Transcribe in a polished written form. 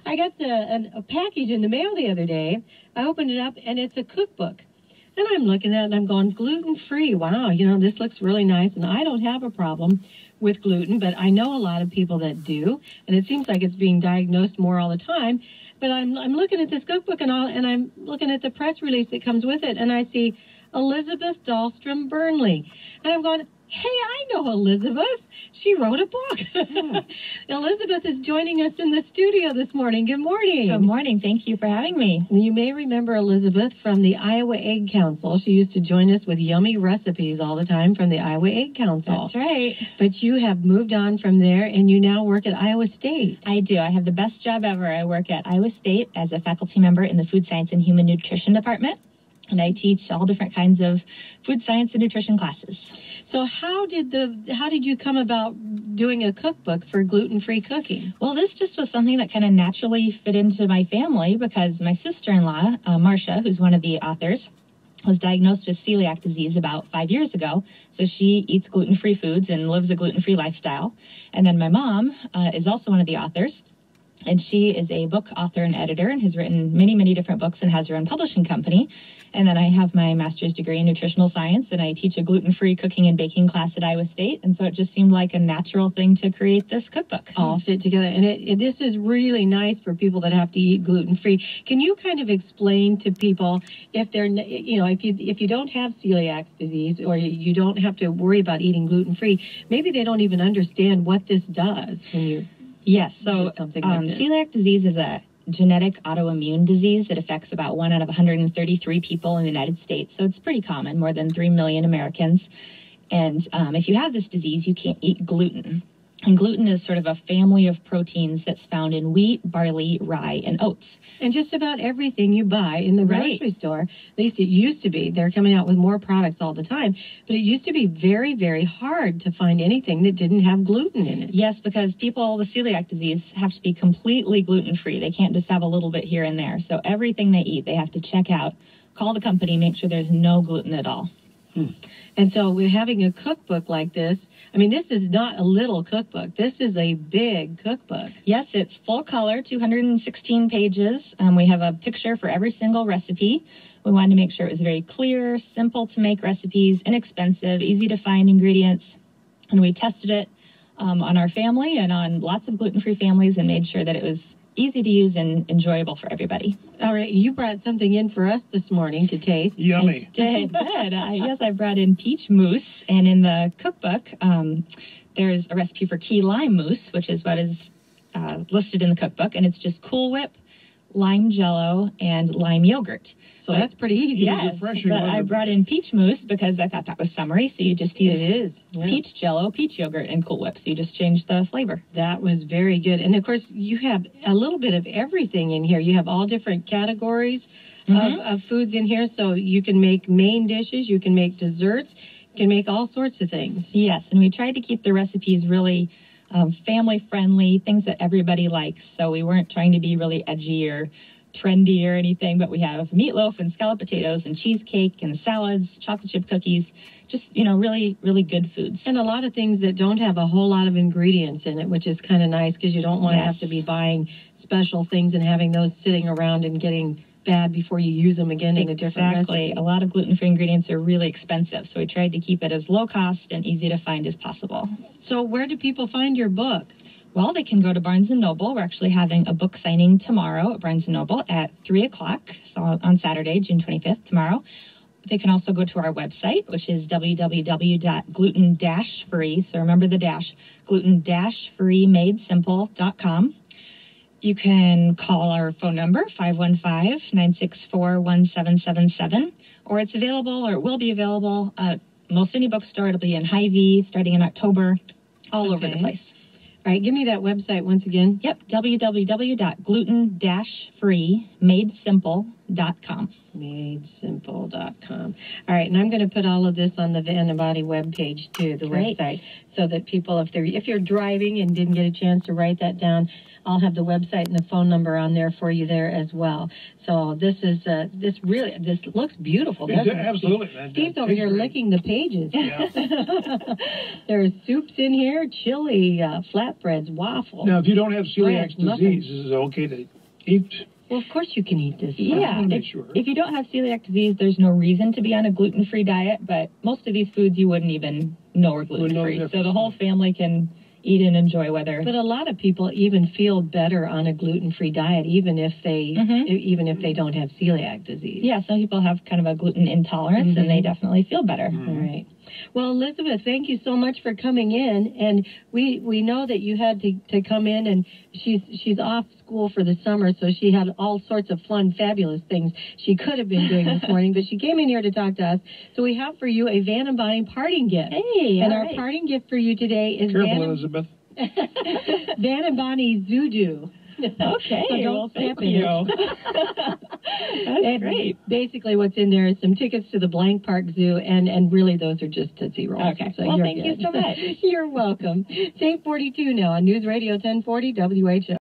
I got a package in the mail the other day. I opened it up, and it's a cookbook. And I'm looking at it, and I'm going, gluten-free. Wow, this looks really nice. And I don't have a problem with gluten, but I know a lot of people that do. And it seems like it's being diagnosed more all the time. But I'm looking at this cookbook, and I'm looking at the press release that comes with it, and I see Elizabeth Dahlstrom Burnley. And I'm going, hey, I know Elizabeth. She wrote a book. Yeah. Elizabeth is joining us in the studio this morning. Good morning. Good morning. Thank you for having me. You may remember Elizabeth from the Iowa Egg Council. She used to join us with yummy recipes all the time from the Iowa Egg Council. That's right. But you have moved on from there, and you now work at Iowa State. I do. I have the best job ever. I work at Iowa State as a faculty member in the Food Science and Human Nutrition Department, and I teach all different kinds of food science and nutrition classes. So how did you come about doing a cookbook for gluten-free cooking? Well, this just was something that kind of naturally fit into my family because my sister-in-law, Marcia, who's one of the authors, was diagnosed with celiac disease about 5 years ago. So she eats gluten-free foods and lives a gluten-free lifestyle. And then my mom is also one of the authors. And she is a book author and editor and has written many, many different books and has her own publishing company. And then I have my master's degree in nutritional science, and I teach a gluten-free cooking and baking class at Iowa State. And so it just seemed like a natural thing to create this cookbook. All fit together. And this is really nice for people that have to eat gluten-free. Can you kind of explain to people if they're, if you don't have celiac disease or you don't have to worry about eating gluten-free, maybe they don't even understand what this does when you... Yes, so celiac disease is a genetic autoimmune disease that affects about 1 out of 133 people in the United States. So it's pretty common, more than 3 million Americans. And if you have this disease, you can't eat gluten. And gluten is sort of a family of proteins that's found in wheat, barley, rye, and oats. And just about everything you buy in the grocery store, at least it used to be, they're coming out with more products all the time, but it used to be very, very hard to find anything that didn't have gluten in it. Yes, because people with celiac disease have to be completely gluten-free. They can't just have a little bit here and there. So everything they eat, they have to check out, call the company, make sure there's no gluten at all. And so we're having a cookbook like this. I mean, this is not a little cookbook. This is a big cookbook. Yes, it's full color, 216 pages. We have a picture for every single recipe. We wanted to make sure it was very clear, simple to make recipes, inexpensive, easy to find ingredients. And we tested it on our family and on lots of gluten-free families and made sure that it was easy to use and enjoyable for everybody. All right, you brought something in for us this morning to taste. Yummy. I did. Yes, I brought in peach mousse, and in the cookbook, there's a recipe for key lime mousse, which is what is listed in the cookbook, and it's just Cool Whip, lime jello, and lime yogurt. So that's pretty easy. Yes, but I brought in peach mousse because I thought that was summery, so you just use peach jello, peach yogurt, and Cool Whip. So you just change the flavor. That was very good. And, of course, you have a little bit of everything in here. You have all different categories of foods in here, so you can make main dishes, you can make desserts, you can make all sorts of things. Yes, and we tried to keep the recipes really family-friendly, things that everybody likes. So we weren't trying to be really edgy or trendy or anything, but we have meatloaf and scalloped potatoes and cheesecake and salads, chocolate chip cookies, just, really, really good foods. And a lot of things that don't have a whole lot of ingredients in it, which is kind of nice because you don't want to have to be buying special things and having those sitting around and getting bad before you use them again in a different recipe. A lot of gluten-free ingredients are really expensive, so we tried to keep it as low cost and easy to find as possible. So where do people find your book? Well, they can go to Barnes & Noble. We're actually having a book signing tomorrow at Barnes & Noble at 3 o'clock, so on Saturday, June 25th, tomorrow. They can also go to our website, which is www.gluten-free, so remember the dash, gluten-free-made-simple.com. You can call our phone number, 515-964-1777, or it's available, or it will be available at most any bookstore. It'll be in Hy-Vee starting in October, all over the place. All right, give me that website once again. Yep, www.gluten-free-made-simple.com. madesimple.com. Madesimple.com. All right, and I'm going to put all of this on the Van and Body webpage too, the website, so that people, if you're driving and didn't get a chance to write that down, I'll have the website and the phone number on there for you there as well. So this looks beautiful. Doesn't it? Absolutely. Steve's over here licking the pages. Yeah. There's soups in here, chili, flatbreads, waffles. Now, if you don't have celiac bread, disease, is it okay to eat? Well, of course you can eat this. Yeah, if you don't have celiac disease, there's no reason to be on a gluten-free diet, but most of these foods you wouldn't even know are gluten-free. So the whole family can eat and enjoy whether. But a lot of people even feel better on a gluten-free diet, even if they don't have celiac disease. Yeah, some people have kind of a gluten intolerance, and they definitely feel better. All right. Well, Elizabeth, thank you so much for coming in, and we know that you had to come in, and she's off school for the summer, so she had all sorts of fun, fabulous things she could have been doing this morning, but she came in here to talk to us. So we have for you a Van and Body parting gift. Hey, and our parting gift for you today is Elizabeth. Van and Body Zoodoo. Okay, so thank you. That's great. Basically, what's in there is some tickets to the Blank Park Zoo, and really those are just Tootsie Rolls. Okay, so well, you're thank you good. so much. You're welcome. It's 8:42 now on News Radio 1040 WHO.